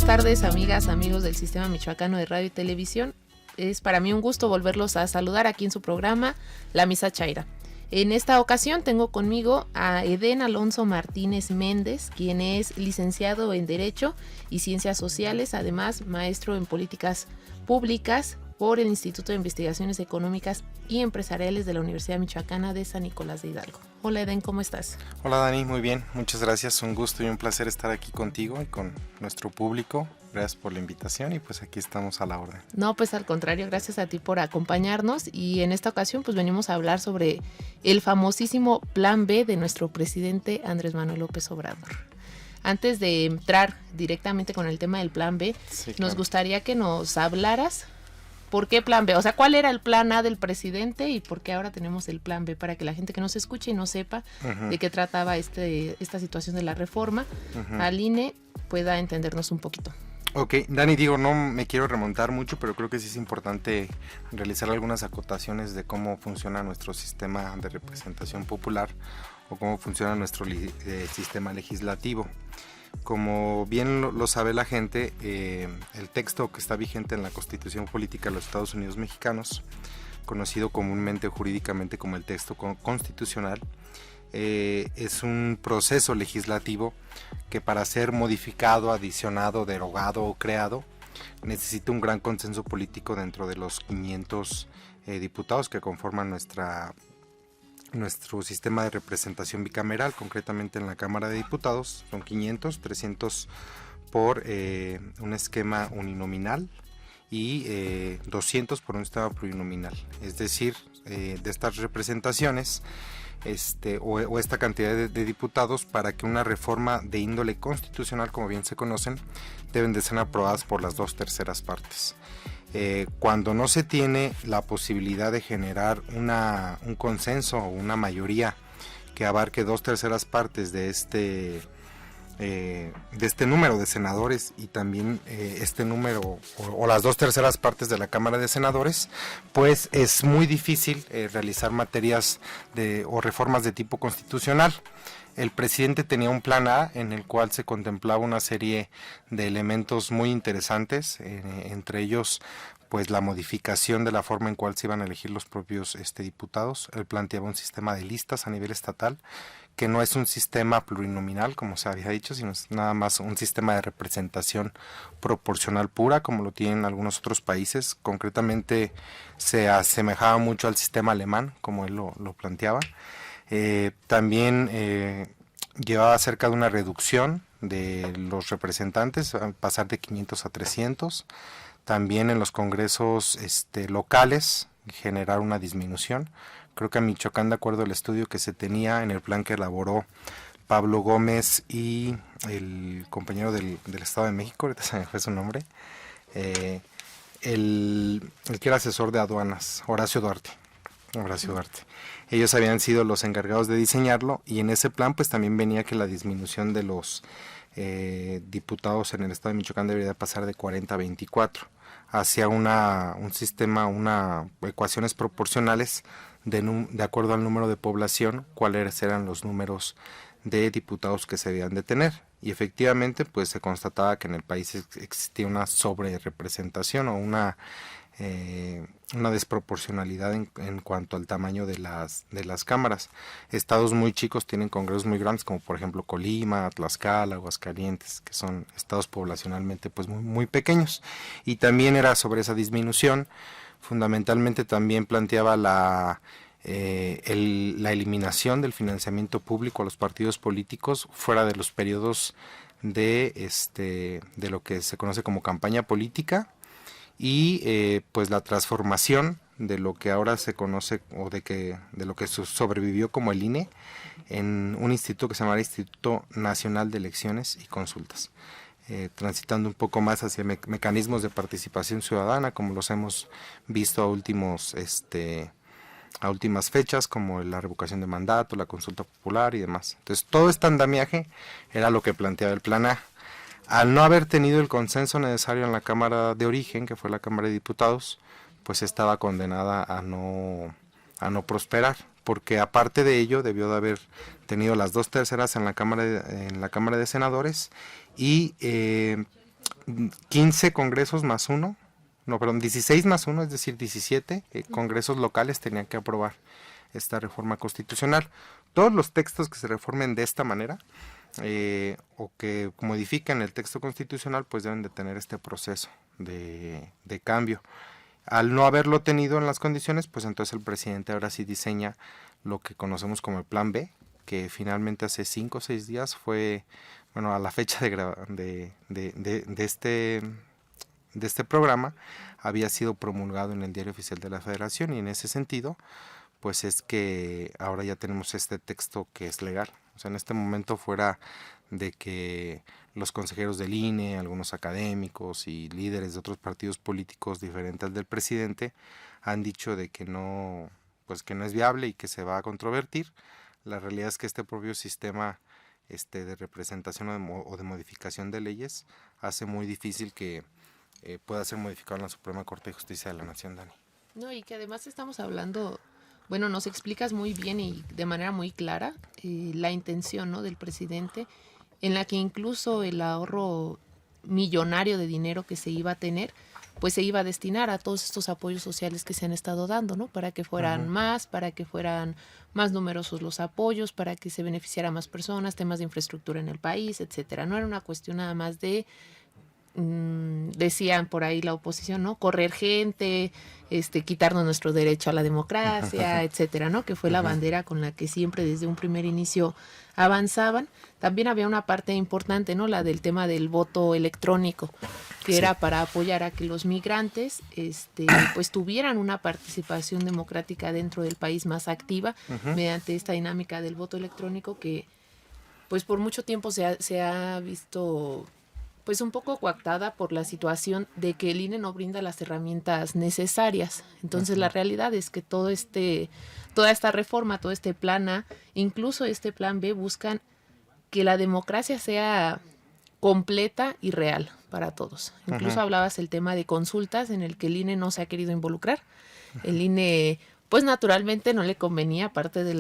buenas tardes, amigas, amigos del Sistema Michoacano de Radio y Televisión. Es para mí un gusto volverlos a saludar aquí en su programa, La Misa Chaira. En esta ocasión tengo conmigo a Edén Alonso Martínez Méndez, quien es licenciado en Derecho y Ciencias Sociales, además maestro en Políticas Públicas por el Instituto de Investigaciones Económicas y Empresariales de la Universidad Michoacana de San Nicolás de Hidalgo. Hola Edén, ¿cómo estás? Hola Dani, muy bien, muchas gracias, un gusto y un placer estar aquí contigo y con nuestro público. Gracias por la invitación y pues aquí estamos a la orden. No, pues al contrario, gracias a ti por acompañarnos y en esta ocasión pues venimos a hablar sobre el famosísimo Plan B de nuestro presidente Andrés Manuel López Obrador. Antes de entrar directamente con el tema del Plan B, sí, claro, nos gustaría que nos hablaras por qué Plan B, o sea, cuál era el Plan A del presidente y por qué ahora tenemos el Plan B, para que la gente que nos escuche y no sepa de qué trataba esta situación de la reforma al INE pueda entendernos un poquito. Ok, Dani, digo, no me quiero remontar mucho, pero creo que sí es importante realizar algunas acotaciones de cómo funciona nuestro sistema de representación popular o cómo funciona nuestro sistema legislativo. Como bien lo sabe la gente, el texto que está vigente en la Constitución Política de los Estados Unidos Mexicanos, conocido comúnmente jurídicamente como el texto constitucional, es un proceso legislativo que para ser modificado, adicionado, derogado o creado necesita un gran consenso político dentro de los 500 diputados que conforman nuestro sistema de representación bicameral. Concretamente en la Cámara de Diputados son 500, 300 por un esquema uninominal y 200 por un esquema plurinominal. Es decir, de estas representaciones o esta cantidad de diputados, para que una reforma de índole constitucional, como bien se conocen, deben de ser aprobadas por las 2/3 partes. Cuando no se tiene la posibilidad de generar un consenso o una mayoría que abarque 2/3 partes de este número de senadores y también este número o las 2/3 partes de la Cámara de Senadores, pues es muy difícil realizar materias o reformas de tipo constitucional. El presidente tenía un plan A en el cual se contemplaba una serie de elementos muy interesantes, entre ellos pues la modificación de la forma en cual se iban a elegir los propios diputados. Él planteaba un sistema de listas a nivel estatal, que no es un sistema plurinominal, como se había dicho, sino es nada más un sistema de representación proporcional pura, como lo tienen algunos otros países. Concretamente se asemejaba mucho al sistema alemán, como él lo planteaba. También llevaba cerca de una reducción de los representantes, a pasar de 500 a 300. También en los congresos locales generar una disminución. Creo que en Michoacán, de acuerdo al estudio que se tenía en el plan que elaboró Pablo Gómez y el compañero del Estado de México, ahorita se me fue su nombre, el que era asesor de aduanas, Horacio Duarte. Ellos habían sido los encargados de diseñarlo, y en ese plan pues también venía que la disminución de los diputados en el Estado de Michoacán debería pasar de 40 a 24 hacia un sistema, ecuaciones proporcionales de acuerdo al número de población, cuáles eran los números de diputados que se debían de tener. Y efectivamente pues se constataba que en el país existía una sobrerepresentación o una desproporcionalidad en cuanto al tamaño de las cámaras. Estados muy chicos tienen congresos muy grandes, como por ejemplo Colima, Tlaxcala, Aguascalientes, que son estados poblacionalmente pues muy, muy pequeños. Y también era sobre esa disminución. Fundamentalmente también planteaba la eliminación del financiamiento público a los partidos políticos fuera de los periodos de lo que se conoce como campaña política, y pues la transformación de lo que ahora se conoce o de lo que sobrevivió como el INE en un instituto que se llama Instituto Nacional de Elecciones y Consultas, transitando un poco más hacia mecanismos de participación ciudadana, como los hemos visto a últimas fechas, como la revocación de mandato, la consulta popular y demás. Entonces todo este andamiaje era lo que planteaba el plan A. Al no haber tenido el consenso necesario en la Cámara de origen, que fue la Cámara de Diputados, pues estaba condenada a no prosperar, porque aparte de ello debió de haber tenido las 2/3 en la Cámara de Senadores y 15 congresos más uno, no, perdón, 16 más uno, es decir, 17 congresos locales tenían que aprobar esta reforma constitucional. Todos los textos que se reformen de esta manera o que modifican el texto constitucional, pues deben de tener este proceso de cambio. Al no haberlo tenido en las condiciones, pues entonces el presidente ahora sí diseña lo que conocemos como el Plan B, que finalmente hace 5 o 6 días fue, bueno, a la fecha de este programa, había sido promulgado en el Diario Oficial de la Federación, y en ese sentido, pues es que ahora ya tenemos este texto que es legal. O sea, en este momento, fuera de que los consejeros del INE, algunos académicos y líderes de otros partidos políticos diferentes al del presidente han dicho de que no, pues que no es viable y que se va a controvertir, la realidad es que este propio sistema de representación o de modificación de leyes hace muy difícil que pueda ser modificado en la Suprema Corte de Justicia de la Nación, Dani. No, y que además estamos hablando, bueno, nos explicas muy bien y de manera muy clara la intención, ¿no?, del presidente, en la que incluso el ahorro millonario de dinero que se iba a tener, pues se iba a destinar a todos estos apoyos sociales que se han estado dando, ¿no? Para que fueran más, para que fueran más numerosos los apoyos, para que se beneficiara a más personas, temas de infraestructura en el país, etcétera. No era una cuestión nada más de decían por ahí la oposición, ¿no?, correr gente, quitarnos nuestro derecho a la democracia, etcétera, ¿no?, que fue la bandera con la que siempre desde un primer inicio avanzaban. También había una parte importante, ¿no?, la del tema del voto electrónico, que era para apoyar a que los migrantes pues tuvieran una participación democrática dentro del país más activa mediante esta dinámica del voto electrónico que pues por mucho tiempo se ha visto pues un poco coactada por la situación de que el INE no brinda las herramientas necesarias. Entonces la realidad es que toda esta reforma, todo este plan A, incluso este plan B, buscan que la democracia sea completa y real para todos. Incluso hablabas el tema de consultas en el que el INE no se ha querido involucrar. El INE pues naturalmente no le convenía, aparte de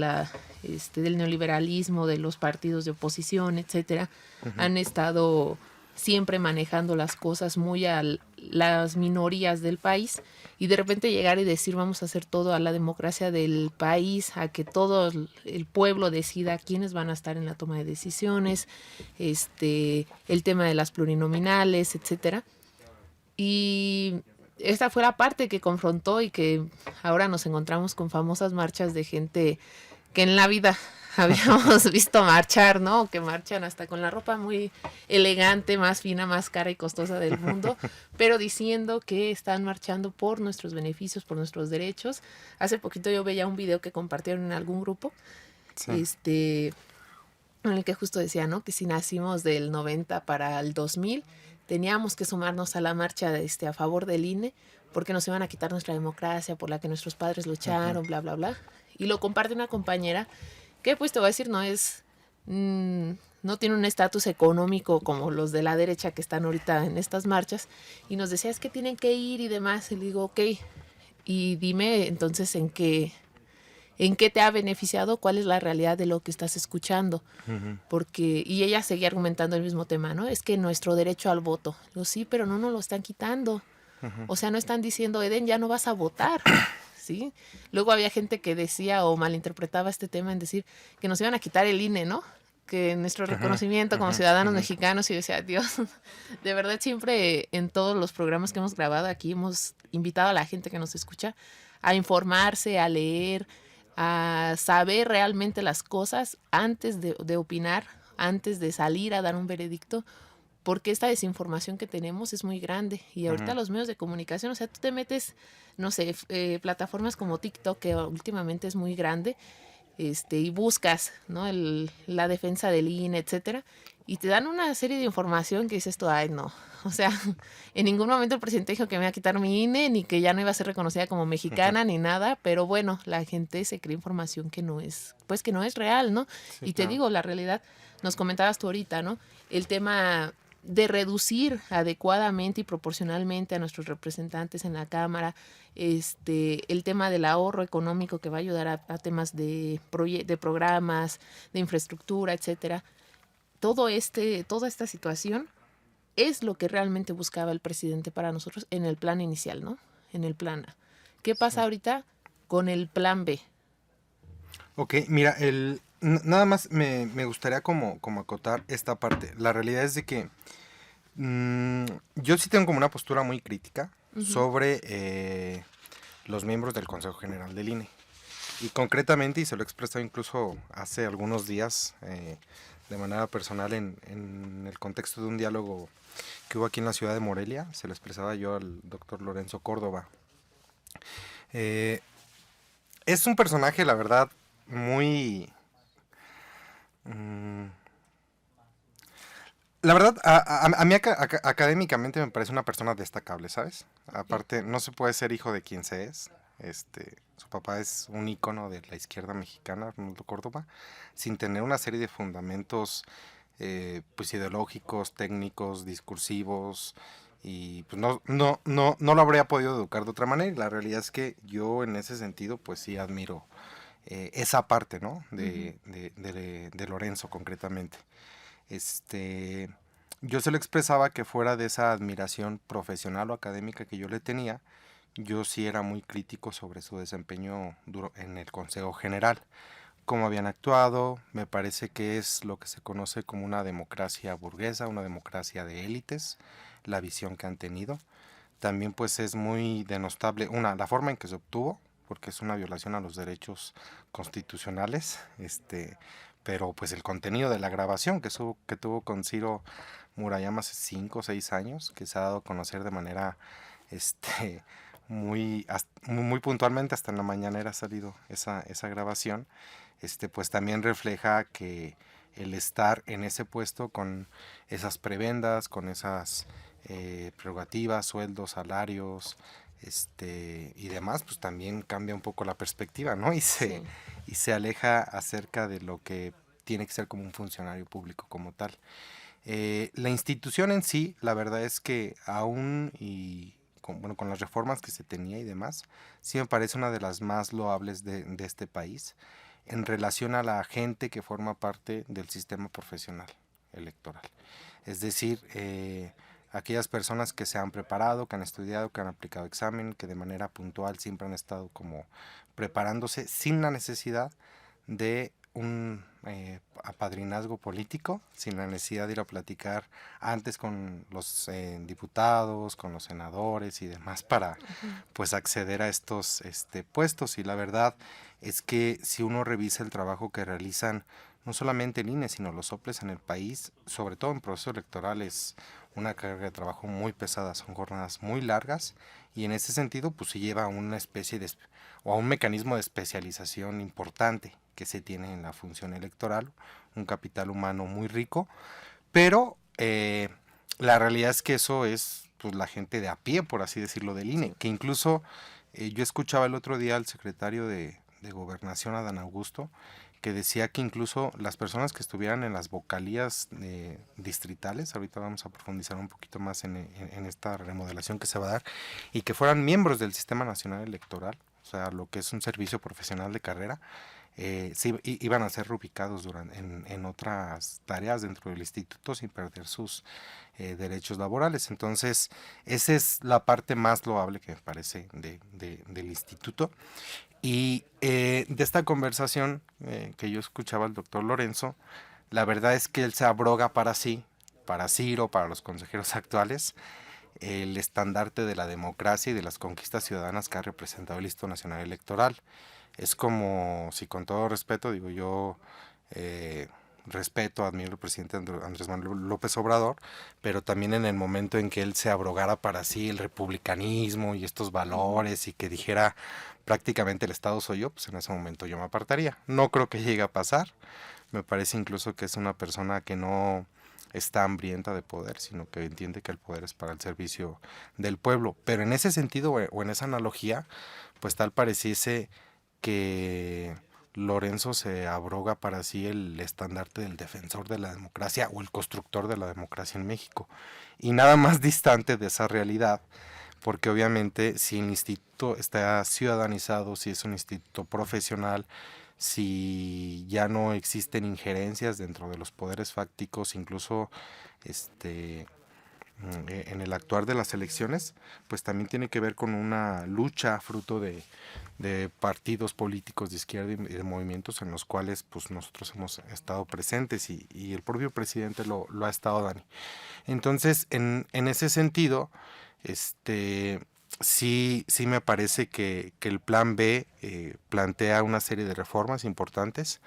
del neoliberalismo, de los partidos de oposición, etcétera. Han estado siempre manejando las cosas muy a las minorías del país, y de repente llegar y decir vamos a hacer todo a la democracia del país, a que todo el pueblo decida quiénes van a estar en la toma de decisiones, el tema de las plurinominales, etcétera. Y esta fue la parte que confrontó y que ahora nos encontramos con famosas marchas de gente que en la vida habíamos visto marchar, ¿no? Que marchan hasta con la ropa muy elegante, más fina, más cara y costosa del mundo, pero diciendo que están marchando por nuestros beneficios, por nuestros derechos. Hace poquito yo veía un video que compartieron en algún grupo, en el que justo decía, ¿no?, que si nacimos del 90 para el 2000, teníamos que sumarnos a la marcha a favor del INE, porque nos iban a quitar nuestra democracia por la que nuestros padres lucharon, bla, bla, bla. Y lo comparte una compañera que, pues te voy a decir, no tiene un estatus económico como los de la derecha que están ahorita en estas marchas, y nos decía, es que tienen que ir y demás. Y le digo, ok, y dime entonces en qué te ha beneficiado, cuál es la realidad de lo que estás escuchando. Porque, y ella seguía argumentando el mismo tema, ¿no? Es que nuestro derecho al voto. Digo, sí, pero no nos lo están quitando. O sea, no están diciendo, Eden, ya no vas a votar. ¿Sí? Luego había gente que decía o malinterpretaba este tema en decir que nos iban a quitar el INE, ¿no? Que nuestro reconocimiento como ciudadanos mexicanos, y yo decía, Dios, de verdad siempre en todos los programas que hemos grabado aquí hemos invitado a la gente que nos escucha a informarse, a leer, a saber realmente las cosas antes de opinar, antes de salir a dar un veredicto, porque esta desinformación que tenemos es muy grande. Y ahorita los medios de comunicación, o sea, tú te metes, no sé, plataformas como TikTok, que últimamente es muy grande, y buscas, ¿no?, la defensa del INE, etcétera, y te dan una serie de información que dices tú, ay, no. O sea, en ningún momento el presidente dijo que me iba a quitar mi INE, ni que ya no iba a ser reconocida como mexicana, ni nada, pero bueno, la gente se cree información que no es real, ¿no? Sí, y te digo, la realidad, nos comentabas tú ahorita, ¿no?, el tema de reducir adecuadamente y proporcionalmente a nuestros representantes en la Cámara, el tema del ahorro económico que va a ayudar a temas de programas, de infraestructura, etcétera. Toda esta situación es lo que realmente buscaba el presidente para nosotros en el plan inicial, ¿no? En el plan A. ¿Qué pasa ahorita con el plan B? Ok, mira, nada más me gustaría como acotar esta parte. La realidad es de que yo sí tengo como una postura muy crítica Ujú. sobre los miembros del Consejo General del INE. Y concretamente, y se lo he expresado incluso hace algunos días de manera personal en el contexto de un diálogo que hubo aquí en la ciudad de Morelia, se lo expresaba yo al doctor Lorenzo Córdoba. Eh, es un personaje, la verdad, muy... mm, la verdad, a mí académicamente me parece una persona destacable, ¿sabes? Sí. Aparte, no se puede ser hijo de quien se es. Su papá es un ícono de la izquierda mexicana, Arnoldo Córdoba, sin tener una serie de fundamentos pues ideológicos, técnicos, discursivos, y pues no lo habría podido educar de otra manera. Y la realidad es que yo en ese sentido pues sí admiro esa parte, ¿no? Ujú. De Lorenzo concretamente. Este, yo se lo expresaba que fuera de esa admiración profesional o académica que yo le tenía, yo sí era muy crítico sobre su desempeño duro en el Consejo General. Cómo habían actuado, me parece que es lo que se conoce como una democracia burguesa, una democracia de élites, la visión que han tenido. También pues es muy denostable, la forma en que se obtuvo, porque es una violación a los derechos constitucionales, pero pues el contenido de la grabación que tuvo con Ciro Murayama hace 5 o 6 años, que se ha dado a conocer de manera este, muy puntualmente, hasta en la mañanera ha salido esa grabación, pues también refleja que el estar en ese puesto con esas prebendas, con esas prerrogativas, sueldos, salarios, y demás, pues también cambia un poco la perspectiva, ¿no? Sí. Y se aleja acerca de lo que tiene que ser como un funcionario público como tal. La institución en sí, la verdad es que aún y con las reformas que se tenía y demás, sí me parece una de las más loables de este país en relación a la gente que forma parte del sistema profesional electoral. Es decir, aquellas personas que se han preparado, que han estudiado, que han aplicado examen, que de manera puntual siempre han estado como preparándose sin la necesidad de un apadrinazgo político, sin la necesidad de ir a platicar antes con los diputados, con los senadores y demás para Ujú. pues acceder a estos puestos. Y la verdad es que si uno revisa el trabajo que realizan no solamente el INE, sino los soples en el país, sobre todo en procesos electorales, una carga de trabajo muy pesada, son jornadas muy largas y en ese sentido pues se lleva a una especie de o a un mecanismo de especialización importante que se tiene en la función electoral, un capital humano muy rico, pero la realidad es que eso es pues la gente de a pie, por así decirlo, del INE, Sí. que incluso yo escuchaba el otro día al secretario de Gobernación, Adán Augusto, que decía que incluso las personas que estuvieran en las vocalías distritales, ahorita vamos a profundizar un poquito más en esta remodelación que se va a dar, y que fueran miembros del Sistema Nacional Electoral, o sea, lo que es un servicio profesional de carrera, sí, iban a ser reubicados en otras tareas dentro del instituto sin perder sus derechos laborales. Entonces, esa es la parte más loable que me parece del instituto. Y de esta conversación que yo escuchaba al doctor Lorenzo, la verdad es que él se abroga para sí, para Ciro, para los consejeros actuales, el estandarte de la democracia y de las conquistas ciudadanas que ha representado el Instituto Nacional Electoral. Es como, si con todo respeto, digo yo, respeto, admiro al presidente Andrés Manuel López Obrador, pero también en el momento en que él se abrogara para sí el republicanismo y estos Ujú. valores y que dijera prácticamente el Estado soy yo, pues en ese momento yo me apartaría. No creo que llegue a pasar. Me parece incluso que es una persona que no está hambrienta de poder, sino que entiende que el poder es para el servicio del pueblo. Pero en ese sentido o en esa analogía, pues tal pareciese que Lorenzo se abroga para sí el estandarte del defensor de la democracia o el constructor de la democracia en México. Y nada más distante de esa realidad, porque obviamente si el instituto está ciudadanizado, si es un instituto profesional, si ya no existen injerencias dentro de los poderes fácticos, incluso este en el actuar de las elecciones, pues también tiene que ver con una lucha fruto de partidos políticos de izquierda y de movimientos en los cuales pues nosotros hemos estado presentes y el propio presidente lo ha estado, Dani. Entonces, en ese sentido, sí me parece que el plan B plantea una serie de reformas importantes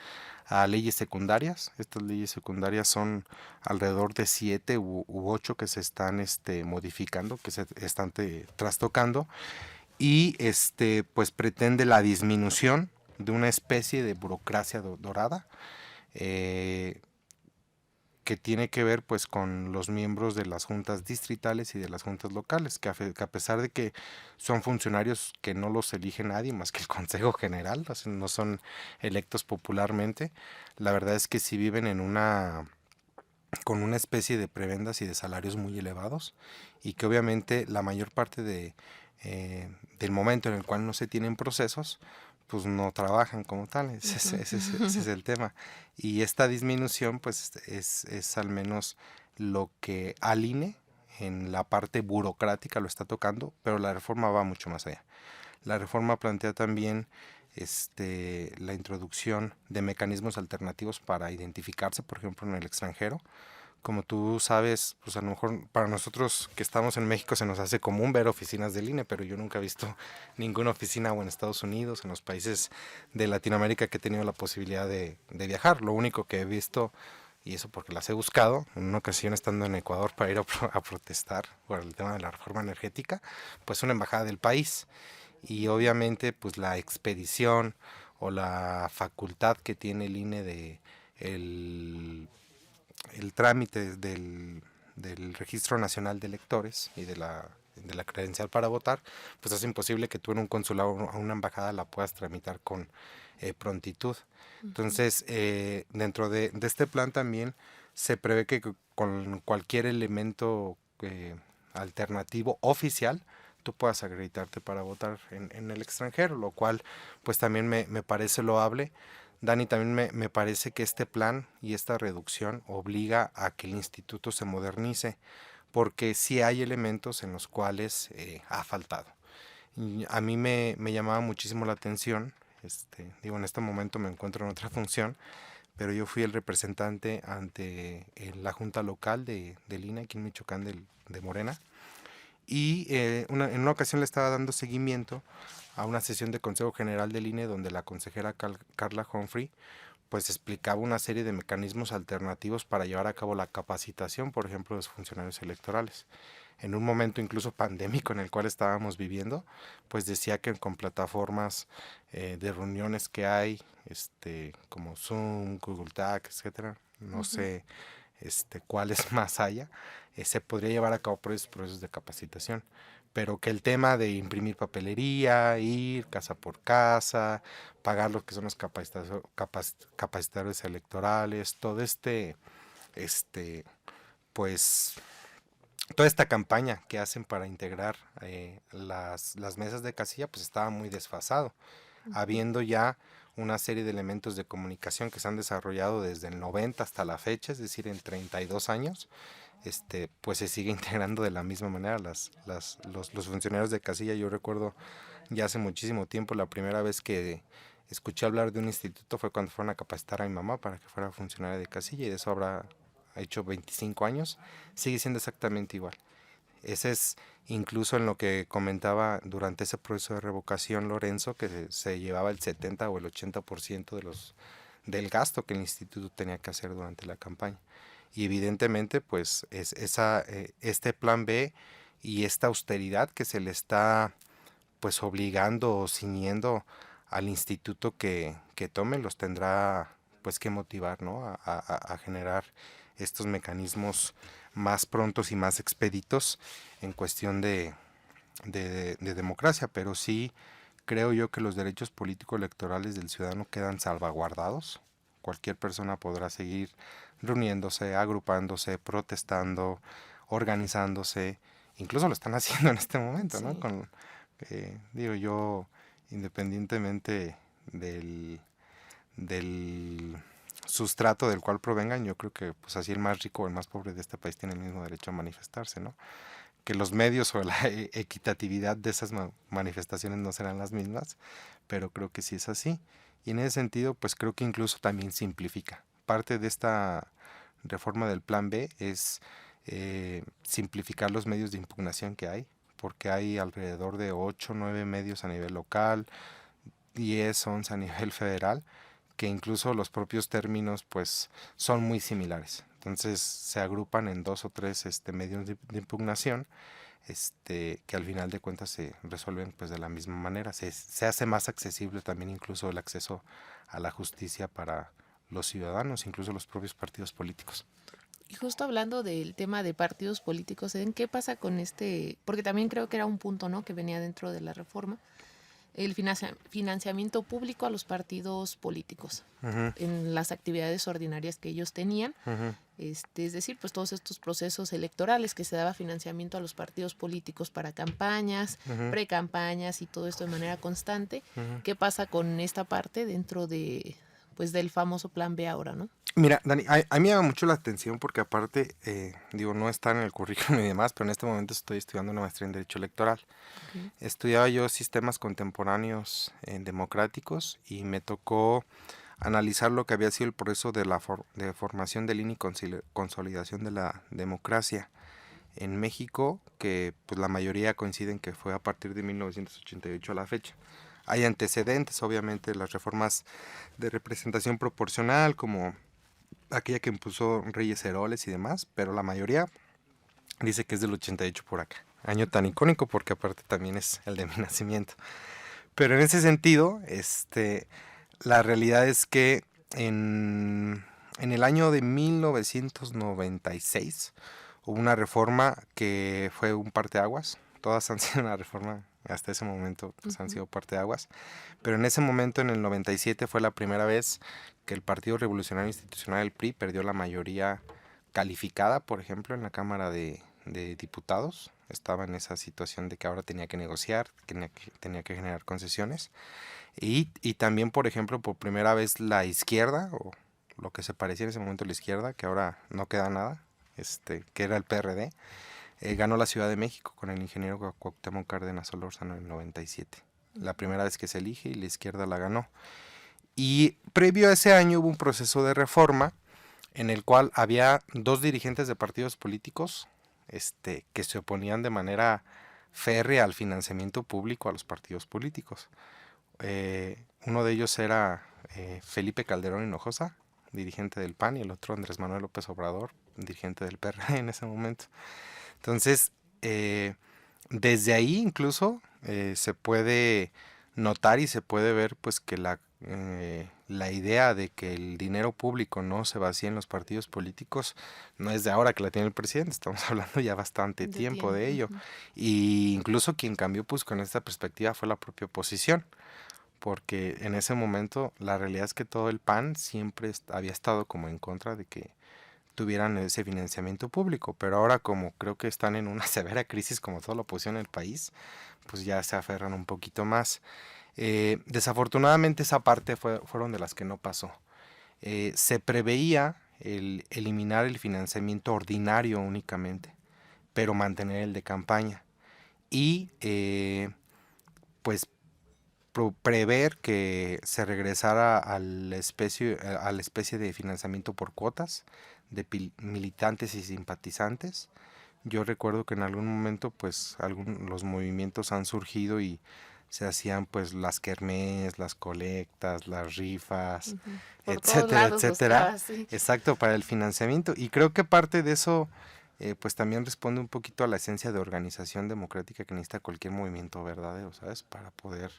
a leyes secundarias. Estas leyes secundarias son alrededor de 7 u 8 que se están modificando, que se están trastocando y pues pretende la disminución de una especie de burocracia dorada que tiene que ver pues con los miembros de las juntas distritales y de las juntas locales, que a pesar de que son funcionarios que no los elige nadie más que el Consejo General, o sea, no son electos popularmente, la verdad es que sí viven con una especie de prebendas y de salarios muy elevados y que obviamente la mayor parte del momento en el cual no se tienen procesos, pues no trabajan como tal, ese es el tema. Y esta disminución pues es al menos lo que al INE en la parte burocrática lo está tocando, pero la reforma va mucho más allá. La reforma plantea también la introducción de mecanismos alternativos para identificarse, por ejemplo, en el extranjero. Como tú sabes, pues a lo mejor para nosotros que estamos en México se nos hace común ver oficinas del INE, pero yo nunca he visto ninguna oficina o en Estados Unidos, en los países de Latinoamérica que he tenido la posibilidad de viajar. Lo único que he visto, y eso porque las he buscado, en una ocasión estando en Ecuador para ir a protestar por el tema de la reforma energética, pues una embajada del país. Y obviamente pues la expedición o la facultad que tiene el INE de el trámite del Registro Nacional de Electores y de la credencial para votar, pues es imposible que tú en un consulado o una embajada la puedas tramitar con prontitud. Entonces, dentro de este plan también se prevé que con cualquier elemento alternativo oficial, tú puedas acreditarte para votar en el extranjero, lo cual pues también me parece loable. Dani, también me parece que este plan y esta reducción obliga a que el instituto se modernice, porque sí hay elementos en los cuales ha faltado. Y a mí me llamaba muchísimo la atención, en este momento me encuentro en otra función, pero yo fui el representante ante la junta local del INE aquí en Michoacán de Morena, y en una ocasión le estaba dando seguimiento a una sesión de Consejo General del INE donde la consejera Carla Humphrey pues explicaba una serie de mecanismos alternativos para llevar a cabo la capacitación, por ejemplo, de los funcionarios electorales. En un momento incluso pandémico en el cual estábamos viviendo, pues decía que con plataformas de reuniones que hay, como Zoom, Google Docs, etcétera, no sé cuáles más haya, se podría llevar a cabo procesos de capacitación, pero que el tema de imprimir papelería, ir casa por casa, pagar lo que son los capacitadores electorales, todo pues toda esta campaña que hacen para integrar las mesas de casilla, pues estaba muy desfasado, habiendo ya una serie de elementos de comunicación que se han desarrollado desde el 90 hasta la fecha, es decir, en 32 años, pues se sigue integrando de la misma manera los funcionarios de casilla. Yo recuerdo ya hace muchísimo tiempo la primera vez que escuché hablar de un instituto fue cuando fueron a capacitar a mi mamá para que fuera funcionaria de casilla, y de eso habrá hecho 25 años, sigue siendo exactamente igual. Ese es incluso en lo que comentaba durante ese proceso de revocación Lorenzo, que se llevaba el 70 o el 80% del gasto que el instituto tenía que hacer durante la campaña. Y evidentemente pues este plan B y esta austeridad que se le está pues obligando o ciñendo al instituto que tome, los tendrá pues que motivar, ¿no? A generar estos mecanismos más prontos y más expeditos en cuestión de democracia, pero sí creo yo que los derechos políticos electorales del ciudadano quedan salvaguardados. Cualquier persona podrá seguir reuniéndose, agrupándose, protestando, organizándose, incluso lo están haciendo en este momento, ¿no? Digo yo, independientemente del sustrato del cual provengan, yo creo que pues así el más rico o el más pobre de este país tiene el mismo derecho a manifestarse, ¿no? Que los medios o la equitatividad de esas manifestaciones no serán las mismas, pero creo que sí es así. Y en ese sentido, pues creo que incluso también simplifica. Parte de esta reforma del Plan B es simplificar los medios de impugnación que hay, porque hay alrededor de 8 o 9 medios a nivel local, 10, 11 a nivel federal, que incluso los propios términos pues son muy similares. Entonces se agrupan en 2 o 3 medios de impugnación, que al final de cuentas se resuelven pues de la misma manera. Se hace más accesible también incluso el acceso a la justicia para los ciudadanos, incluso los propios partidos políticos. Y justo hablando del tema de partidos políticos, ¿en qué pasa con este? Porque también creo que era un punto, ¿no?, que venía dentro de la reforma, el financiamiento público a los partidos políticos en las actividades ordinarias que ellos tenían. Es decir, pues todos estos procesos electorales que se daba financiamiento a los partidos políticos para campañas, precampañas y todo esto de manera constante. ¿Qué pasa con esta parte dentro de pues del famoso Plan B ahora, no? Mira, Dani, a mí me llama mucho la atención porque aparte, digo, no está en el currículum y demás, pero en este momento estoy estudiando una maestría en Derecho Electoral. Estudiaba yo sistemas contemporáneos democráticos y me tocó analizar lo que había sido el proceso de formación del INE y consolidación de la democracia en México, que pues la mayoría coinciden que fue a partir de 1988 a la fecha. Hay antecedentes, obviamente, las reformas de representación proporcional, como aquella que impuso Reyes Heroles y demás, pero la mayoría dice que es del 88 por acá. Año tan icónico porque aparte también es el de mi nacimiento. Pero en ese sentido, la realidad es que en el año de 1996 hubo una reforma que fue un parteaguas. Todas han sido una reforma, hasta ese momento pues, han sido parteaguas. Pero en ese momento, en el 97, fue la primera vez que el Partido Revolucionario Institucional, el PRI, perdió la mayoría calificada, por ejemplo, en la Cámara de Diputados. Estaba en esa situación de que ahora tenía que negociar, tenía que generar concesiones. Y también, por ejemplo, por primera vez la izquierda, o lo que se parecía en ese momento a la izquierda, que ahora no queda nada, que era el PRD, ganó la Ciudad de México con el ingeniero Cuauhtémoc Cárdenas Solórzano en el 97. La primera vez que se elige y la izquierda la ganó. Y previo a ese año hubo un proceso de reforma en el cual había 2 dirigentes de partidos políticos que se oponían de manera férrea al financiamiento público a los partidos políticos. Uno de ellos era Felipe Calderón Hinojosa, dirigente del PAN, y el otro Andrés Manuel López Obrador, dirigente del PRD en ese momento. Entonces, desde ahí incluso se puede notar y se puede ver pues que la idea de que el dinero público no se vacía en los partidos políticos no es de ahora que la tiene el presidente, estamos hablando ya bastante tiempo de ello. Y incluso quien cambió pues con esta perspectiva fue la propia oposición, porque en ese momento la realidad es que todo el PAN siempre había estado como en contra de que tuvieran ese financiamiento público, pero ahora como creo que están en una severa crisis como toda la oposición en el país, pues ya se aferran un poquito más. Desafortunadamente esa parte fueron de las que no pasó. Se preveía eliminar el financiamiento ordinario únicamente, pero mantener el de campaña y pues prever que se regresara a la especie de financiamiento por cuotas de militantes y simpatizantes. Yo recuerdo que en algún momento pues los movimientos han surgido y se hacían pues las kermés, las colectas, las rifas, etcétera, etcétera. Exacto, para el financiamiento. Y creo que parte de eso pues también responde un poquito a la esencia de organización democrática que necesita cualquier movimiento verdadero, ¿sabes? Para poder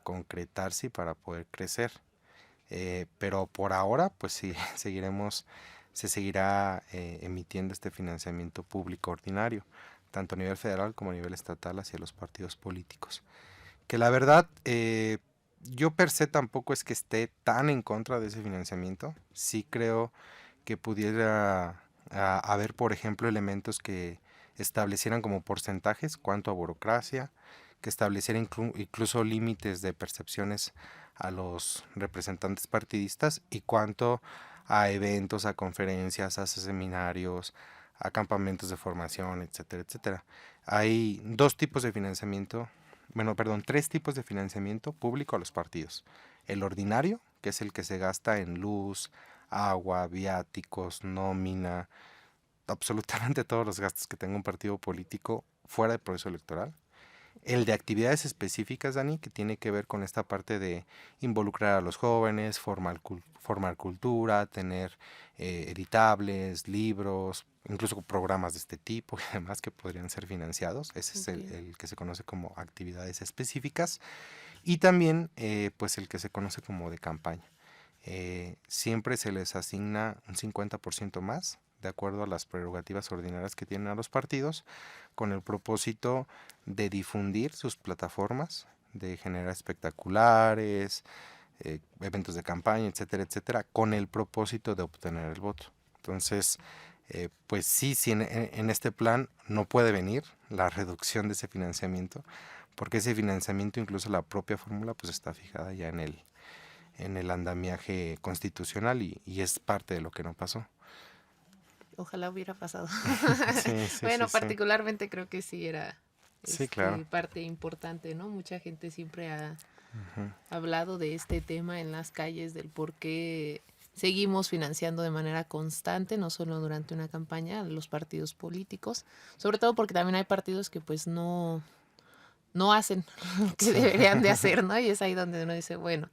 concretarse y para poder crecer. Pero por ahora pues sí, se seguirá emitiendo este financiamiento público ordinario, tanto a nivel federal como a nivel estatal hacia los partidos políticos. Que la verdad, yo per se tampoco es que esté tan en contra de ese financiamiento. Sí creo que pudiera haber, por ejemplo, elementos que establecieran como porcentajes cuanto a burocracia, que estableciera incluso límites de percepciones a los representantes partidistas y cuánto a eventos, a conferencias, a seminarios, a campamentos de formación, etcétera, etcétera. Hay tres tipos de financiamiento público a los partidos. El ordinario, que es el que se gasta en luz, agua, viáticos, nómina, absolutamente todos los gastos que tenga un partido político fuera del proceso electoral. El de actividades específicas, Dani, que tiene que ver con esta parte de involucrar a los jóvenes, formar cultura, tener editables, libros, incluso programas de este tipo y demás que podrían ser financiados. Ese es el que se conoce como actividades específicas. Y también pues el que se conoce como de campaña. Siempre se les asigna un 50% más de acuerdo a las prerrogativas ordinarias que tienen a los partidos, con el propósito de difundir sus plataformas, de generar espectaculares, eventos de campaña, etcétera, etcétera, con el propósito de obtener el voto. Entonces, pues sí, en este plan no puede venir la reducción de ese financiamiento, porque ese financiamiento, incluso la propia fórmula, pues está fijada ya en el andamiaje constitucional y es parte de lo que no pasó. Ojalá hubiera pasado. Sí, sí, bueno, sí, particularmente creo que sí era sí, claro. parte importante, ¿no? Mucha gente siempre ha hablado de este tema en las calles, del por qué seguimos financiando de manera constante, no solo durante una campaña, los partidos políticos, sobre todo porque también hay partidos que pues no hacen lo que deberían de hacer, ¿no? Y es ahí donde uno dice, bueno,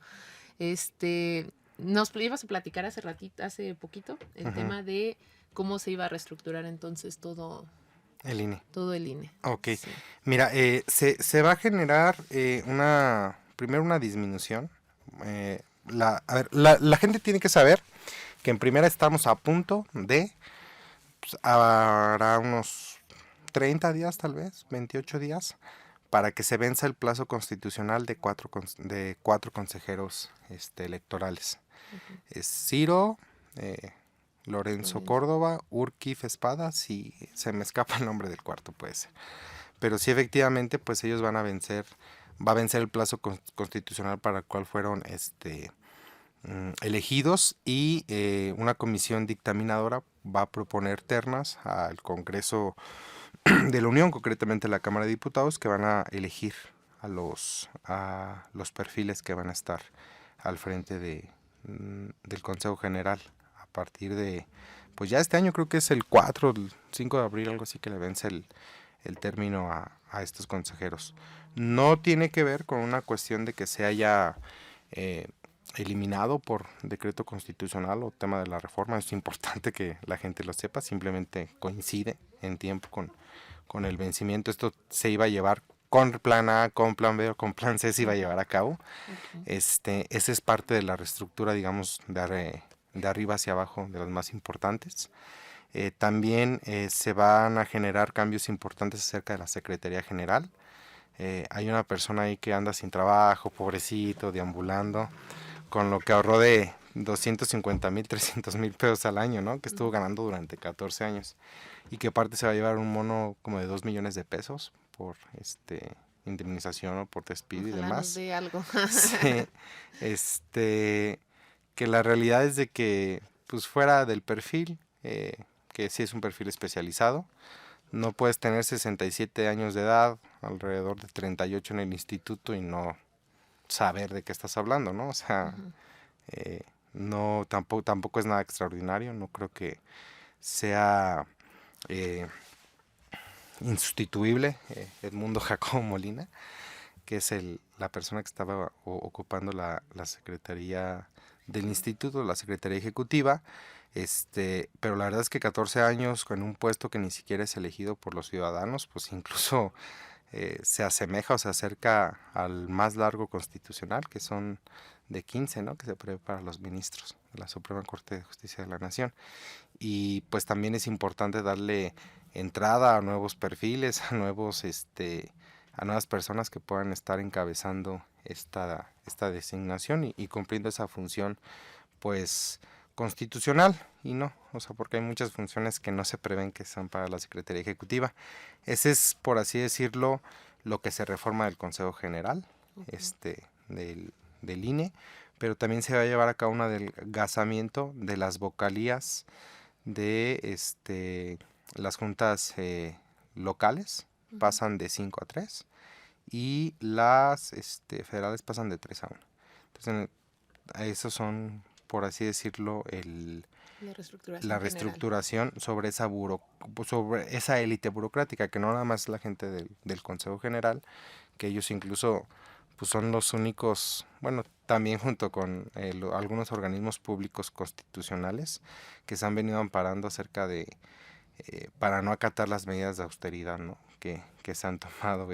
nos ibas a platicar hace poquito, el tema de cómo se iba a reestructurar entonces todo el INE. Todo el INE. Ok. Sí. Mira, se va a generar primero una disminución. La gente tiene que saber que en primera estamos a punto de, pues, hará unos 30 días tal vez, 28 días, para que se venza el plazo constitucional de cuatro consejeros electorales. Es Ciro, Lorenzo Córdoba, Urquif Espadas y se me escapa el nombre del cuarto, puede ser. Pero sí, efectivamente, pues ellos va a vencer el plazo constitucional para el cual fueron elegidos y una comisión dictaminadora va a proponer ternas al Congreso de la Unión, concretamente la Cámara de Diputados, que van a elegir a los perfiles que van a estar al frente del Consejo General a partir de, pues ya este año creo que es el 4, el 5 de abril, algo así, que le vence el término a estos consejeros. No tiene que ver con una cuestión de que se haya eliminado por decreto constitucional o tema de la reforma. Es importante que la gente lo sepa, simplemente coincide en tiempo con el vencimiento. Esto se iba a llevar con plan A, con plan B o con plan C, se iba a llevar a cabo. Ese es parte de la reestructura, digamos, de arriba hacia abajo, de las más importantes. También se van a generar cambios importantes acerca de la Secretaría General. Hay una persona ahí que anda sin trabajo, pobrecito, deambulando, con lo que ahorró de 250,000, 300,000 pesos al año, ¿no? Que estuvo ganando durante 14 años. Y que aparte se va a llevar un mono como de 2 millones de pesos por indemnización o por despido. Ojalá y demás. Nos dé algo. Sí, que la realidad es de que, pues fuera del perfil, que sí es un perfil especializado, no puedes tener 67 años de edad, alrededor de 38 en el instituto y no saber de qué estás hablando, ¿no? O sea, no, tampoco es nada extraordinario, no creo que sea insustituible Edmundo Jacobo Molina, que es la persona que estaba ocupando la secretaría del instituto, la secretaría ejecutiva. Pero la verdad es que 14 años con un puesto que ni siquiera es elegido por los ciudadanos, pues incluso se asemeja o se acerca al más largo constitucional, que son de 15, ¿no? Que se prevé para los ministros de la Suprema Corte de Justicia de la Nación. Y pues también es importante darle entrada a nuevos perfiles, a nuevas personas que puedan estar encabezando esta designación y cumpliendo esa función, pues constitucional, y no, o sea, porque hay muchas funciones que no se prevén que sean para la Secretaría Ejecutiva. Ese es, por así decirlo, lo que se reforma del Consejo General, del del INE, pero también se va a llevar a cabo un adelgazamiento de las vocalías de las juntas locales, pasan de 5 a 3 y las federales pasan de 3 a 1. Entonces, esos son, por así decirlo, la reestructuración sobre esa élite burocrática, que no nada más la gente del Consejo General, que ellos incluso pues son los únicos, bueno, también junto con algunos organismos públicos constitucionales que se han venido amparando acerca de, para no acatar las medidas de austeridad, ¿no? que se han tomado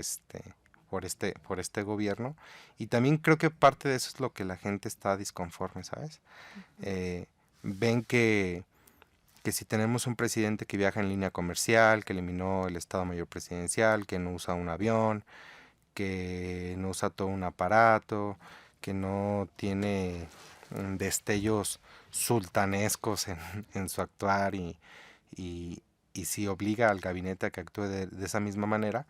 por este gobierno. Y también creo que parte de eso es lo que la gente está disconforme, ¿sabes? Ven que si tenemos un presidente que viaja en línea comercial, que eliminó el Estado Mayor Presidencial, que no usa un avión, que no usa todo un aparato, que no tiene destellos sultanescos en su actuar y si obliga al gabinete a que actúe de esa misma manera,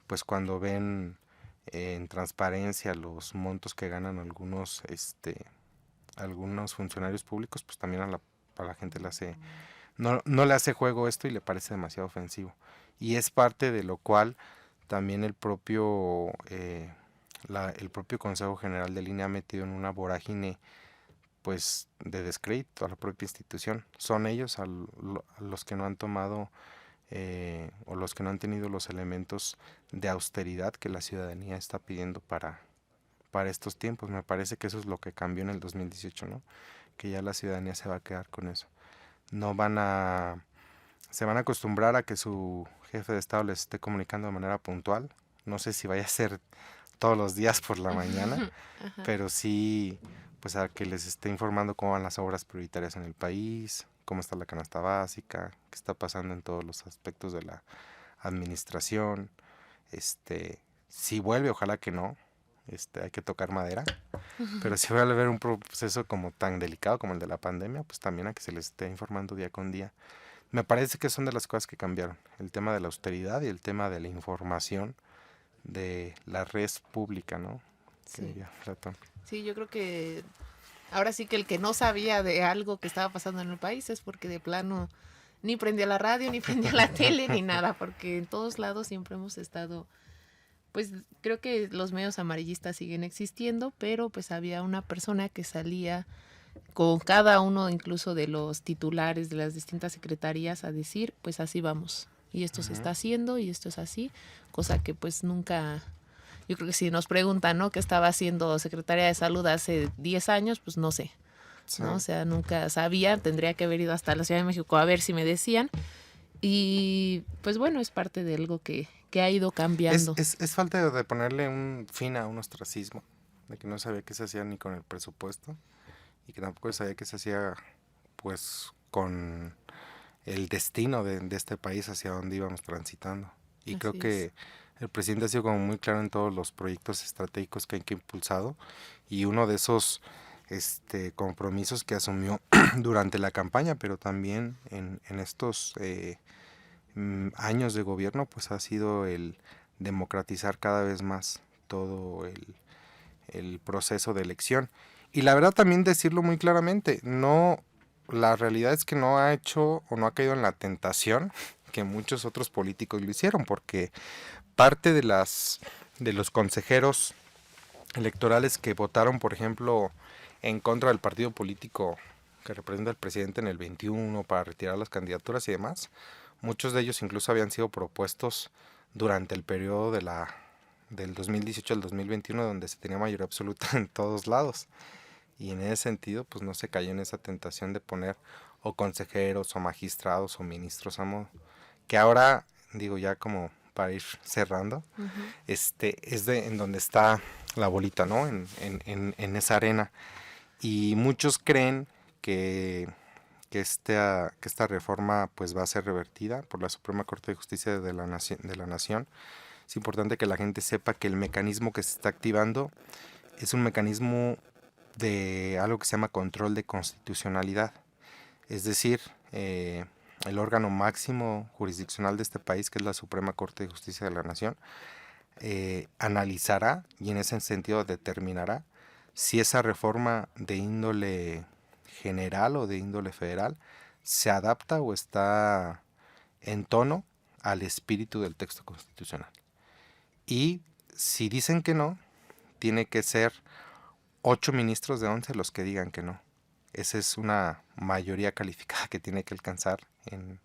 pues cuando ven en transparencia los montos que ganan algunos funcionarios públicos, pues también a la gente le hace, no le hace juego esto y le parece demasiado ofensivo. Y es parte de lo cual también el propio Consejo General del INE ha metido en una vorágine pues de descrédito a la propia institución. Son ellos a los que no han tomado o los que no han tenido los elementos de austeridad que la ciudadanía está pidiendo para estos tiempos. Me parece que eso es lo que cambió en el 2018, ¿no? Que ya la ciudadanía se va a quedar con eso. Se van a acostumbrar a que su jefe de Estado les esté comunicando de manera puntual. No sé si vaya a ser todos los días por la mañana, pero sí pues a que les esté informando cómo van las obras prioritarias en el país, cómo está la canasta básica, qué está pasando en todos los aspectos de la administración. Si vuelve, ojalá que no, hay que tocar madera, pero si vuelve a haber un proceso como tan delicado como el de la pandemia, pues también a que se les esté informando día con día. Me parece que son de las cosas que cambiaron, el tema de la austeridad y el tema de la información de la red pública, ¿no? Sí. Sí, yo creo que ahora sí que el que no sabía de algo que estaba pasando en el país es porque de plano ni prendía la radio, ni prendía la tele, ni nada, porque en todos lados siempre hemos estado, pues creo que los medios amarillistas siguen existiendo, pero pues había una persona que salía con cada uno incluso de los titulares de las distintas secretarías a decir, pues así vamos, y esto se está haciendo, y esto es así, cosa que pues nunca... Yo creo que si nos preguntan, ¿no?, qué estaba haciendo Secretaría de Salud hace 10 años, pues no sé, sí. ¿No? O sea, nunca sabía, tendría que haber ido hasta la Ciudad de México a ver si me decían. Y pues bueno, es parte de algo que ha ido cambiando. Es falta de ponerle un fin a un ostracismo, de que no sabía qué se hacía ni con el presupuesto y que tampoco sabía qué se hacía pues con el destino de este país hacia donde íbamos transitando. Y así creo que el presidente ha sido como muy claro en todos los proyectos estratégicos que ha impulsado, y uno de esos compromisos que asumió durante la campaña, pero también en estos años de gobierno, pues ha sido el democratizar cada vez más todo el proceso de elección. Y la verdad también decirlo muy claramente, la realidad es que no ha hecho o no ha caído en la tentación que muchos otros políticos lo hicieron, porque parte de los consejeros electorales que votaron, por ejemplo, en contra del partido político que representa al presidente en el 21 para retirar las candidaturas y demás, muchos de ellos incluso habían sido propuestos durante el periodo del 2018 al 2021, donde se tenía mayoría absoluta en todos lados. Y en ese sentido, pues no se cayó en esa tentación de poner o consejeros o magistrados o ministros a modo. Que ahora, digo, ya como para ir cerrando, es en donde está la bolita, ¿no? En esa arena. Y muchos creen que esta reforma pues va a ser revertida por la Suprema Corte de Justicia de la Nación. Es importante que la gente sepa que el mecanismo que se está activando es un mecanismo de algo que se llama control de constitucionalidad. Es decir, el órgano máximo jurisdiccional de este país, que es la Suprema Corte de Justicia de la Nación, analizará y en ese sentido determinará si esa reforma de índole general o de índole federal se adapta o está en tono al espíritu del texto constitucional. Y si dicen que no, tiene que ser 8 ministros de 11 los que digan que no. Esa es una mayoría calificada que tiene que alcanzar en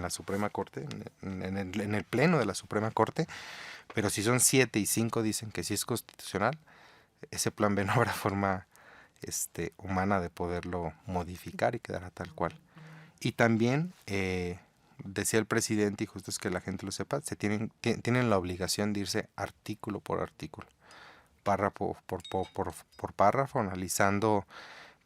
la Suprema Corte, en el Pleno de la Suprema Corte, pero si son 7 y 5 dicen que sí es constitucional, ese plan B no habrá forma humana de poderlo modificar y quedará tal cual. Y también, decía el presidente, y justo es que la gente lo sepa, tienen la obligación de irse artículo por artículo, párrafo por párrafo, analizando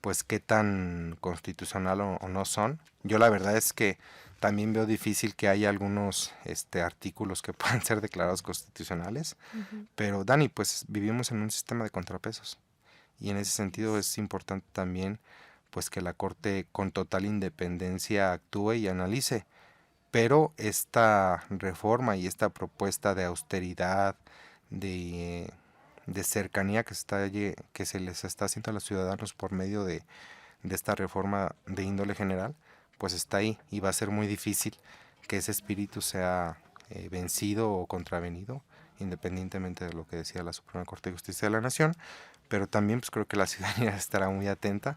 pues qué tan constitucional o no son. Yo la verdad es que también veo difícil que haya algunos artículos que puedan ser declarados constitucionales, pero Dani, pues vivimos en un sistema de contrapesos y en ese sentido es importante también pues que la Corte con total independencia actúe y analice, pero esta reforma y esta propuesta de austeridad, de cercanía que se les está haciendo a los ciudadanos por medio de esta reforma de índole general, pues está ahí y va a ser muy difícil que ese espíritu sea vencido o contravenido, independientemente de lo que decía la Suprema Corte de Justicia de la Nación, pero también pues creo que la ciudadanía estará muy atenta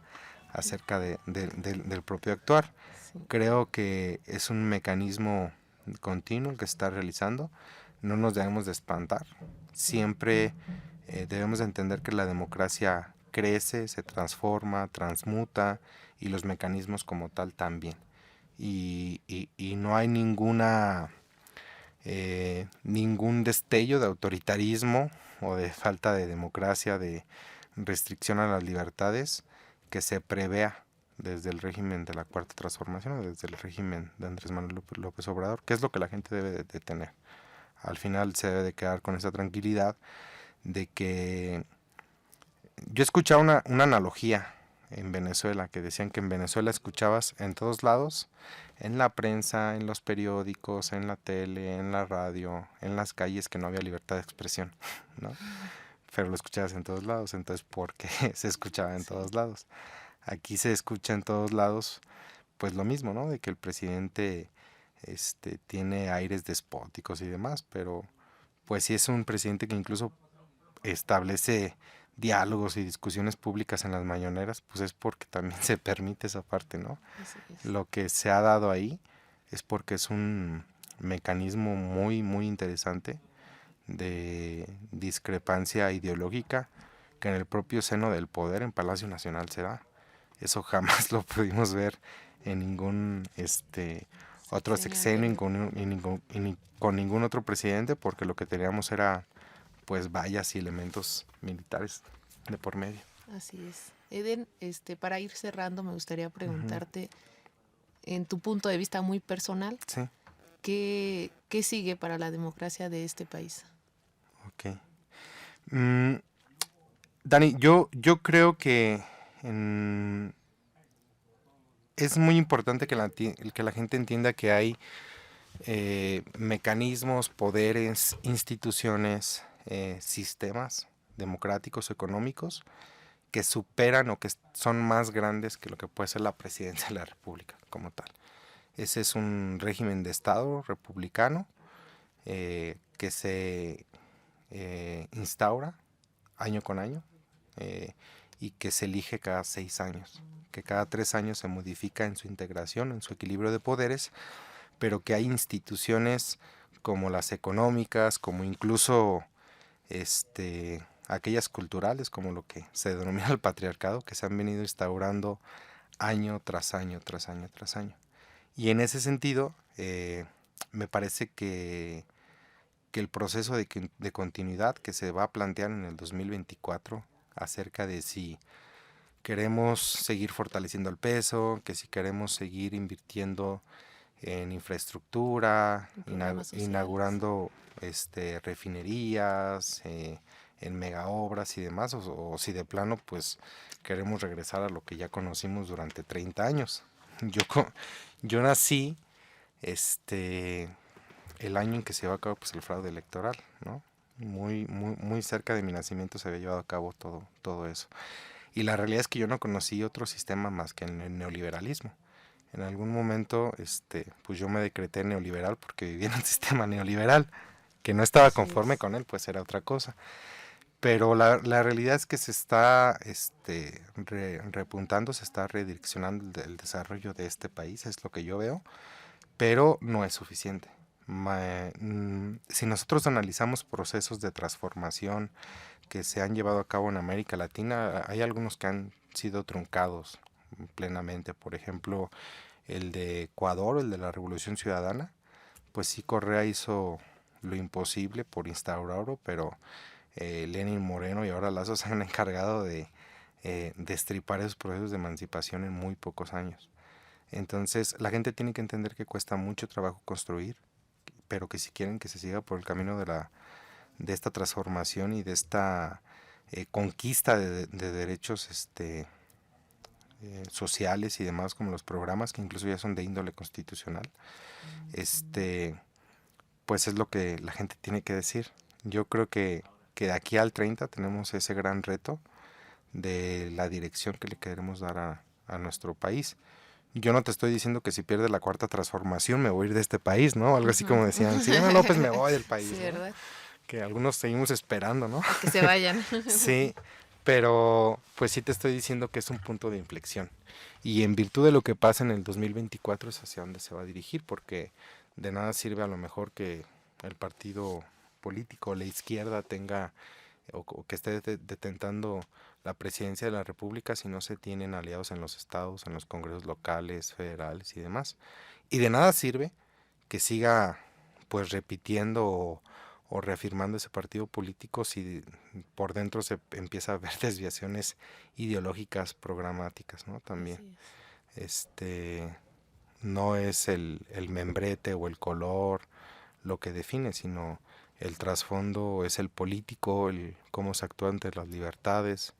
acerca del propio actuar. Sí. Creo que es un mecanismo continuo el que se está realizando, no nos debemos de espantar, siempre debemos de entender que la democracia crece, se transforma, transmuta y los mecanismos como tal también. Y no hay ningún destello de autoritarismo o de falta de democracia, de restricción a las libertades que se prevea desde el régimen de la Cuarta Transformación o desde el régimen de Andrés Manuel López Obrador, que es lo que la gente debe de tener. Al final se debe de quedar con esa tranquilidad de que yo escuchaba una analogía en Venezuela, que decían que en Venezuela escuchabas en todos lados, en la prensa, en los periódicos, en la tele, en la radio, en las calles, que no había libertad de expresión, ¿no? Pero lo escuchabas en todos lados, entonces ¿por qué se escuchaba en todos lados? Aquí se escucha en todos lados, pues lo mismo, ¿no? De que el presidente tiene aires despóticos y demás, pero pues sí es un presidente que incluso establece diálogos y discusiones públicas en las mañaneras, pues es porque también se permite esa parte, ¿no? Lo que se ha dado ahí es porque es un mecanismo muy, muy interesante de discrepancia ideológica que en el propio seno del poder en Palacio Nacional se da. Eso jamás lo pudimos ver en ningún otro sexenio ni con ningún otro presidente, porque lo que teníamos era pues vallas y elementos militares de por medio. Así es. Eden, para ir cerrando, me gustaría preguntarte, en tu punto de vista muy personal, sí. ¿qué sigue para la democracia de este país? Ok. Dani, yo creo que es muy importante que la gente entienda que hay mecanismos, poderes, instituciones, sistemas democráticos, económicos, que superan o que son más grandes que lo que puede ser la presidencia de la República como tal. Ese es un régimen de Estado republicano que se instaura año con año y que se elige cada 6 años, que cada 3 años se modifica en su integración, en su equilibrio de poderes, pero que hay instituciones como las económicas, como incluso aquellas culturales, como lo que se denomina el patriarcado, que se han venido instaurando año tras año, tras año, tras año. Y en ese sentido, me parece que el proceso de continuidad que se va a plantear en el 2024 acerca de si queremos seguir fortaleciendo el peso, que si queremos seguir invirtiendo en infraestructura, inaugurando refinerías, en mega obras y demás, o si de plano pues queremos regresar a lo que ya conocimos durante 30 años. Yo nací el año en que se llevó a cabo pues el fraude electoral, ¿no? muy cerca de mi nacimiento se había llevado a cabo todo eso. Y la realidad es que yo no conocí otro sistema más que el neoliberalismo. En algún momento, pues yo me decreté neoliberal porque vivía en un sistema neoliberal, que no estaba conforme con él, pues era otra cosa. Pero la realidad es que se está repuntando, se está redireccionando el desarrollo de este país, es lo que yo veo, pero no es suficiente. Si nosotros analizamos procesos de transformación que se han llevado a cabo en América Latina, hay algunos que han sido truncados plenamente. Por ejemplo, el de Ecuador, el de la Revolución Ciudadana, pues sí, Correa hizo lo imposible por instaurarlo, pero Lenin Moreno y ahora Lazo se han encargado de destripar esos procesos de emancipación en muy pocos años. Entonces la gente tiene que entender que cuesta mucho trabajo construir, pero que si quieren que se siga por el camino de esta transformación y de esta conquista de derechos sociales y demás, como los programas que incluso ya son de índole constitucional, pues es lo que la gente tiene que decir. Yo creo que de aquí al 30 tenemos ese gran reto de la dirección que le queremos dar a nuestro país. Yo no te estoy diciendo que si pierde la cuarta transformación me voy a ir de este país, ¿no? Algo así como decían, si no, pues me voy del país. Sí, ¿verdad? ¿No? Que algunos seguimos esperando, ¿no? A que se vayan. Sí, pero pues sí te estoy diciendo que es un punto de inflexión. Y en virtud de lo que pasa en el 2024 es hacia dónde se va a dirigir, porque de nada sirve a lo mejor que el partido político, la izquierda, tenga o que esté detentando la presidencia de la República si no se tienen aliados en los estados, en los congresos locales, federales y demás. Y de nada sirve que siga pues repitiendo o reafirmando ese partido político si por dentro se empieza a ver desviaciones ideológicas, programáticas, ¿no? También. No es el membrete o el color lo que define, sino el trasfondo es el político, el cómo se actúa ante las libertades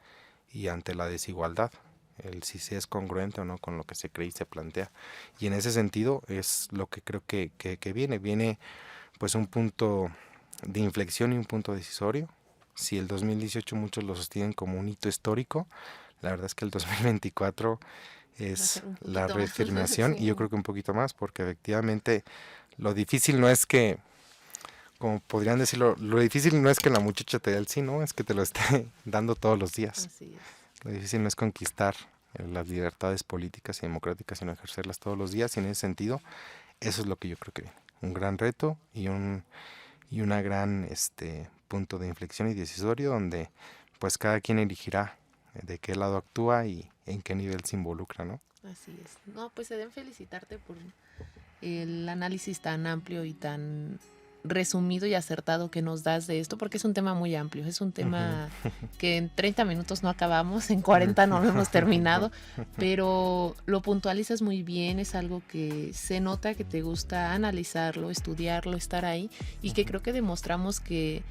y ante la desigualdad, el si se es congruente o no con lo que se cree y se plantea. Y en ese sentido es lo que creo que viene pues un punto de inflexión y un punto decisorio. Si el 2018 muchos lo sostienen como un hito histórico, la verdad es que el 2024 es la reafirmación sí. Y yo creo que un poquito más, porque efectivamente lo difícil no es que, como podrían decirlo, lo difícil no es que la muchacha te dé el sí, ¿no? Es que te lo esté dando todos los días. Así es. Lo difícil no es conquistar las libertades políticas y democráticas, sino ejercerlas todos los días. Y en ese sentido, eso es lo que yo creo que viene. Un gran reto y una gran punto de inflexión y decisorio donde pues cada quien elegirá de qué lado actúa y en qué nivel se involucra, ¿no? Así es. No, pues se deben felicitarte por el análisis tan amplio y tan resumido y acertado que nos das de esto, porque es un tema muy amplio, es un tema que en 30 minutos no acabamos, en 40 no lo hemos terminado, pero lo puntualizas muy bien, es algo que se nota que te gusta analizarlo, estudiarlo, estar ahí, y que creo que demostramos que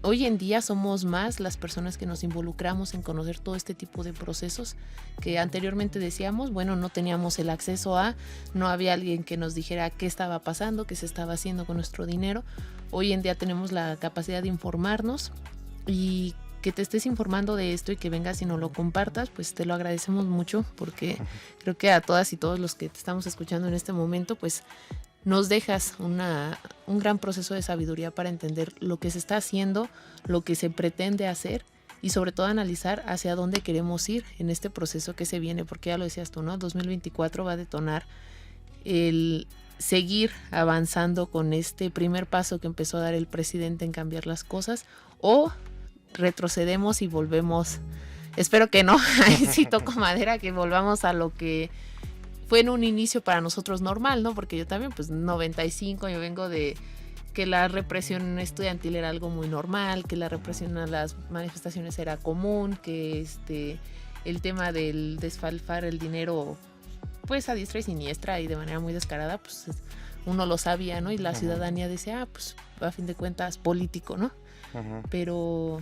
hoy en día somos más las personas que nos involucramos en conocer todo este tipo de procesos que anteriormente decíamos, bueno, no teníamos el acceso no había alguien que nos dijera qué estaba pasando, qué se estaba haciendo con nuestro dinero. Hoy en día tenemos la capacidad de informarnos y que te estés informando de esto y que vengas y nos lo compartas, pues te lo agradecemos mucho porque creo que a todas y todos los que te estamos escuchando en este momento, pues nos dejas un gran proceso de sabiduría para entender lo que se está haciendo, lo que se pretende hacer y sobre todo analizar hacia dónde queremos ir en este proceso que se viene, porque ya lo decías tú, ¿no? 2024 va a detonar el seguir avanzando con este primer paso que empezó a dar el presidente en cambiar las cosas, o retrocedemos y volvemos, espero que no, ahí sí toco madera, que volvamos a lo que fue en un inicio para nosotros normal, ¿no? Porque yo también, pues 95, yo vengo de que la represión estudiantil era algo muy normal, que la represión a las manifestaciones era común, que el tema del desfalfar el dinero, pues a diestra y siniestra y de manera muy descarada, pues uno lo sabía, ¿no? Y la ciudadanía decía, pues a fin de cuentas político, ¿no? Uh-huh. Pero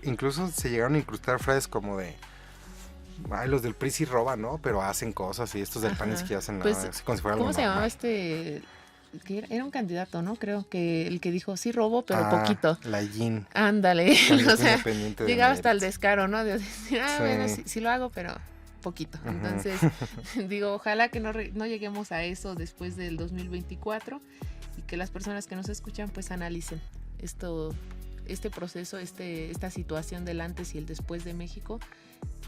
incluso se llegaron a incrustar frases como de ay, los del PRI sí roban, ¿no? Pero hacen cosas y estos del PAN es que hacen pues, nada, como si fuera ¿cómo algo se normal. llamaba que era un candidato, ¿no? Creo que el que dijo, sí robo, pero poquito. Laín. Ándale, o sea, llegaba hasta el Mérida. descaro, ¿no? De decir, Sí. bueno, sí lo hago, pero poquito. Ujú. Entonces, digo, ojalá que no lleguemos a eso después del 2024 y que las personas que nos escuchan pues analicen este proceso, esta situación del antes y el después de México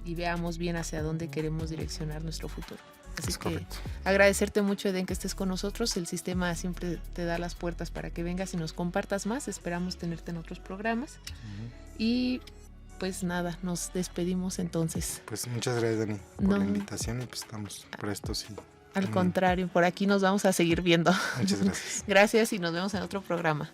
y veamos bien hacia dónde queremos direccionar nuestro futuro. Así Es que correcto. agradecerte mucho, Eden, que estés con nosotros. El sistema siempre te da las puertas para que vengas y nos compartas más. Esperamos tenerte en otros programas. Y pues nada, nos despedimos entonces. Pues muchas gracias, Dani, por la invitación y pues estamos prestos. Al contrario, por aquí nos vamos a seguir viendo. Muchas gracias. Gracias y nos vemos en otro programa.